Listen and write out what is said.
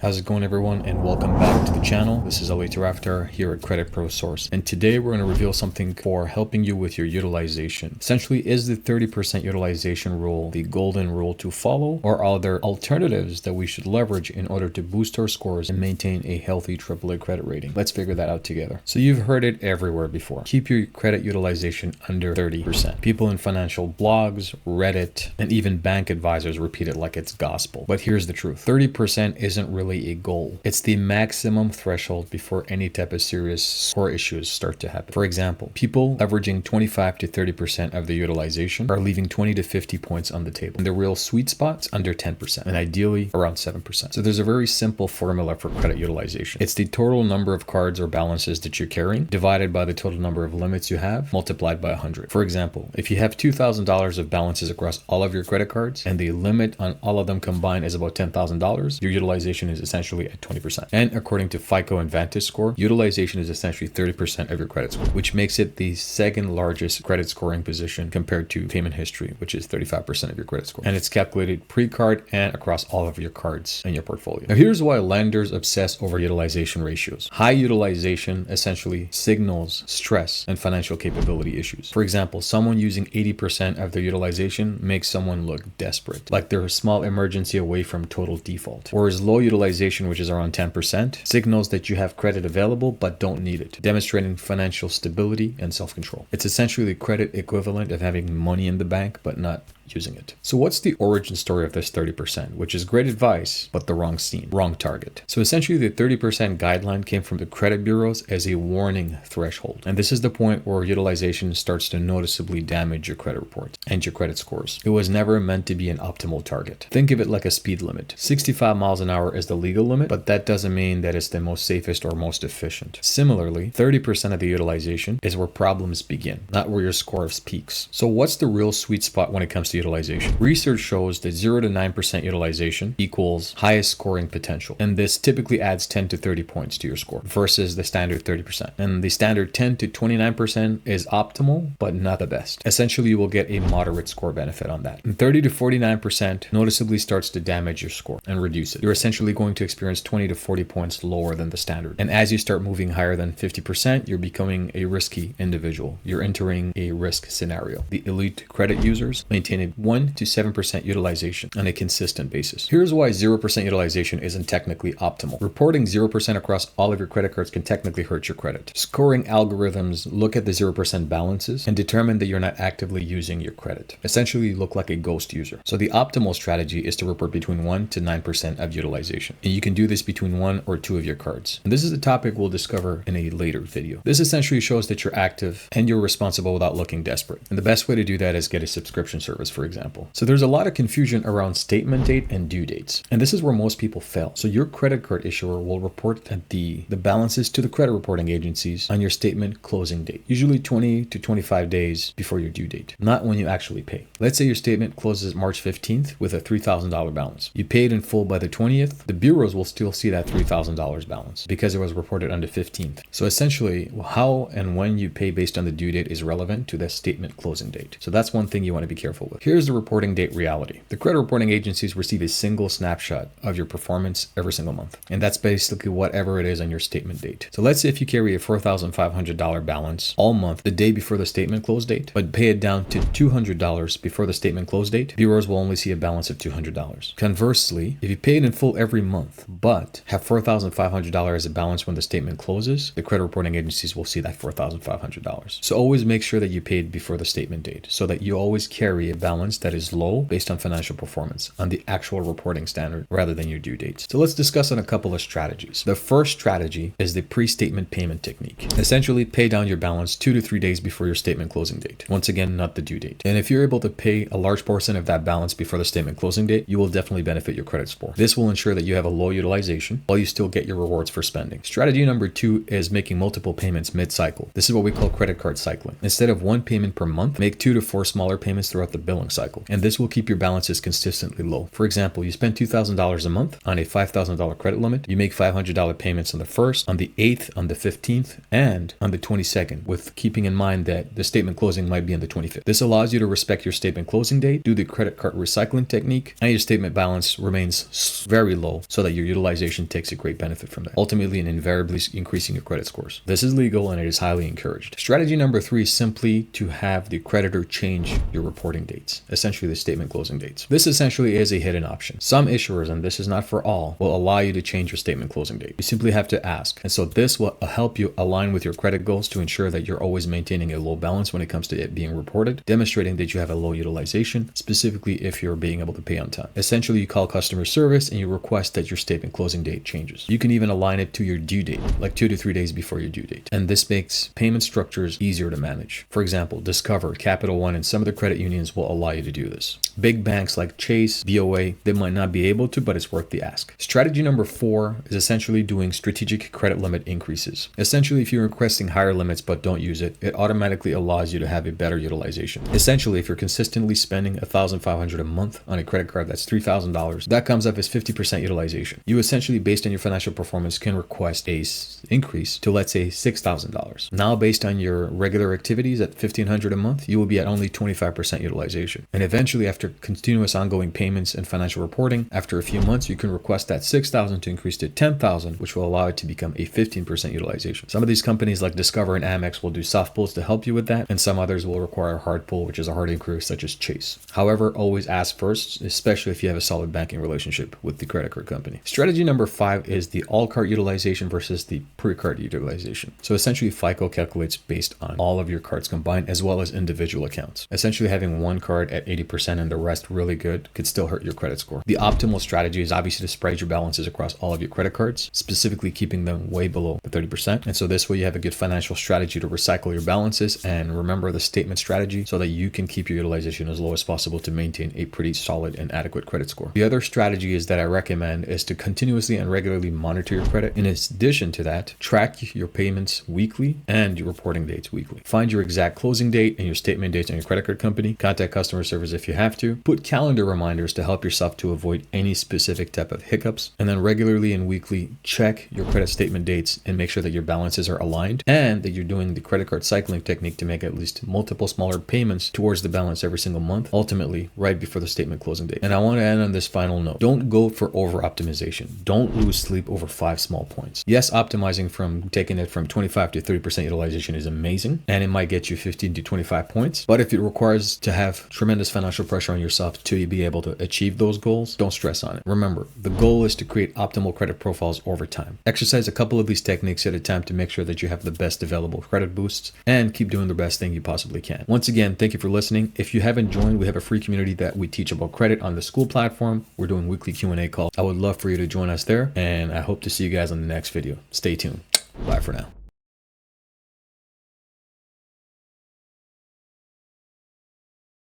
How's it going, everyone, and welcome back to the channel. This is Ali Taraftar here at Credit Pro Source, and today we're going to reveal something for helping you with your utilization. Essentially, is the 30% utilization rule the golden rule to follow, or are there alternatives that we should leverage in order to boost our scores and maintain a healthy AAA credit rating? Let's figure that out together. So you've heard it everywhere before. Keep your credit utilization under 30%. People in financial blogs, Reddit, and even bank advisors repeat it like it's gospel. But here's the truth. 30% isn't really a goal. It's the maximum threshold before any type of serious score issues start to happen. For example, people averaging 25 to 30% of their utilization are leaving 20 to 50 points on the table. And the real sweet spot's under 10%, and ideally around 7%. So there's a very simple formula for credit utilization. It's the total number of cards or balances that you're carrying divided by the total number of limits you have multiplied by 100. For example, if you have $2,000 of balances across all of your credit cards and the limit on all of them combined is about $10,000, your utilization is essentially at 20%. And according to FICO and Vantage score, utilization is essentially 30% of your credit score, which makes it the second largest credit scoring position compared to payment history, which is 35% of your credit score. And it's calculated pre-card and across all of your cards in your portfolio. Now, here's why lenders obsess over utilization ratios. High utilization essentially signals stress and financial capability issues. For example, someone using 80% of their utilization makes someone look desperate, like they're a small emergency away from total default. Whereas low utilization, which is around 10%, signals that you have credit available but don't need it, demonstrating financial stability and self-control. It's essentially the credit equivalent of having money in the bank but not using it. So what's the origin story of this 30%, which is great advice, but the wrong scene, wrong target. So essentially the 30% guideline came from the credit bureaus as a warning threshold. And this is the point where utilization starts to noticeably damage your credit report and your credit scores. It was never meant to be an optimal target. Think of it like a speed limit. 65 miles an hour is the legal limit, but that doesn't mean that it's the most safest or most efficient. Similarly, 30% of the utilization is where problems begin, not where your scores peaks. So what's the real sweet spot when it comes to utilization? Research shows that 0 to 9% utilization equals highest scoring potential. And this typically adds 10 to 30 points to your score versus the standard 30%. And the standard 10 to 29% is optimal, but not the best. Essentially, you will get a moderate score benefit on that. And 30 to 49% noticeably starts to damage your score and reduce it. You're essentially going to experience 20 to 40 points lower than the standard. And as you start moving higher than 50%, you're becoming a risky individual. You're entering a risk scenario. The elite credit users maintain a 1 to 7% utilization on a consistent basis. Here's why 0% utilization isn't technically optimal. Reporting 0% across all of your credit cards can technically hurt your credit. Scoring algorithms look at the 0% balances and determine that you're not actively using your credit. Essentially, you look like a ghost user. So the optimal strategy is to report between 1 to 9% of utilization. And you can do this between 1 or 2 of your cards. And this is a topic we'll discover in a later video. This essentially shows that you're active and you're responsible without looking desperate. And the best way to do that is get a subscription service, for example. So there's a lot of confusion around statement date and due dates. And this is where most people fail. So your credit card issuer will report that the balances to the credit reporting agencies on your statement closing date, usually 20 to 25 days before your due date, not when you actually pay. Let's say your statement closes March 15th with a $3,000 balance. You paid in full by the 20th. The bureaus will still see that $3,000 balance because it was reported on the 15th. So essentially, how and when you pay based on the due date is relevant to the statement closing date. So that's one thing you want to be careful with. Here's the reporting date reality. The credit reporting agencies receive a single snapshot of your performance every single month. And that's basically whatever it is on your statement date. So let's say if you carry a $4,500 balance all month the day before the statement close date, but pay it down to $200 before the statement close date, bureaus will only see a balance of $200. Conversely, if you pay it in full every month, but have $4,500 as a balance when the statement closes, the credit reporting agencies will see that $4,500. So always make sure that you paid before the statement date so that you always carry a balance that is low based on financial performance on the actual reporting standard rather than your due dates. So let's discuss on a couple of strategies. The first strategy is the pre-statement payment technique. Essentially, pay down your balance 2 to 3 days before your statement closing date. Once again, not the due date. And if you're able to pay a large portion of that balance before the statement closing date, you will definitely benefit your credit score. This will ensure that you have a low utilization while you still get your rewards for spending. Strategy number 2 is making multiple payments mid-cycle. This is what we call credit card cycling. Instead of one payment per month, make 2 to 4 smaller payments throughout the billing billing cycle. And this will keep your balances consistently low. For example, you spend $2,000 a month on a $5,000 credit limit. You make $500 payments on the 1st, on the 8th, on the 15th, and on the 22nd, with keeping in mind that the statement closing might be on the 25th. This allows you to respect your statement closing date, do the credit card recycling technique, and your statement balance remains very low so that your utilization takes a great benefit from that, ultimately and invariably increasing your credit scores. This is legal and it is highly encouraged. Strategy number 3 is simply to have the creditor change your reporting dates, essentially the statement closing dates. This essentially is a hidden option. Some issuers, and this is not for all, will allow you to change your statement closing date. You simply have to ask. And so this will help you align with your credit goals to ensure that you're always maintaining a low balance when it comes to it being reported, demonstrating that you have a low utilization, specifically if you're being able to pay on time. Essentially, you call customer service and you request that your statement closing date changes. You can even align it to your due date, like 2 to 3 days before your due date. And this makes payment structures easier to manage. For example, Discover, Capital One, and some of the credit unions will allow you to do this. Big banks like Chase, BOA, they might not be able to, but it's worth the ask. Strategy number 4 is essentially doing strategic credit limit increases. Essentially, if you're requesting higher limits but don't use it, it automatically allows you to have a better utilization. Essentially, if you're consistently spending $1,500 a month on a credit card that's $3,000, that comes up as 50% utilization. You essentially, based on your financial performance, can request a increase to, let's say, $6,000. Now, based on your regular activities at $1,500 a month, you will be at only 25% utilization. And eventually, after continuous ongoing payments and financial reporting, after a few months, you can request that $6,000 to increase to $10,000, which will allow it to become a 15% utilization. Some of these companies like Discover and Amex will do soft pulls to help you with that, and some others will require a hard pull, which is a hard inquiry, such as Chase. However, always ask first, especially if you have a solid banking relationship with the credit card company. Strategy number 5 is the all-card utilization versus the per-card utilization. So essentially, FICO calculates based on all of your cards combined as well as individual accounts. Essentially, having one card at 80% and the rest really good could still hurt your credit score. The optimal strategy is obviously to spread your balances across all of your credit cards, specifically keeping them way below the 30%. And so this way you have a good financial strategy to recycle your balances and remember the statement strategy so that you can keep your utilization as low as possible to maintain a pretty solid and adequate credit score. The other strategy is that I recommend is to continuously and regularly monitor your credit. In addition to that, track your payments weekly and your reporting dates weekly. Find your exact closing date and your statement dates on your credit card company. Contact customer service if you have to. Put calendar reminders to help yourself to avoid any specific type of hiccups. And then regularly and weekly check your credit statement dates and make sure that your balances are aligned and that you're doing the credit card cycling technique to make at least multiple smaller payments towards the balance every single month, ultimately right before the statement closing date. And I want to end on this final note. Don't go for over optimization. Don't lose sleep over 5 small points. Yes, optimizing from taking it from 25 to 30% utilization is amazing and it might get you 15 to 25 points. But if it requires to have tremendous financial pressure on yourself to be able to achieve those goals, don't stress on it. Remember, the goal is to create optimal credit profiles over time. Exercise a couple of these techniques at a time to make sure that you have the best available credit boosts and keep doing the best thing you possibly can. Once again, thank you for listening. If you haven't joined, we have a free community that we teach about credit on the school platform. We're doing weekly Q&A calls. I would love for you to join us there and I hope to see you guys on the next video. Stay tuned. Bye for now.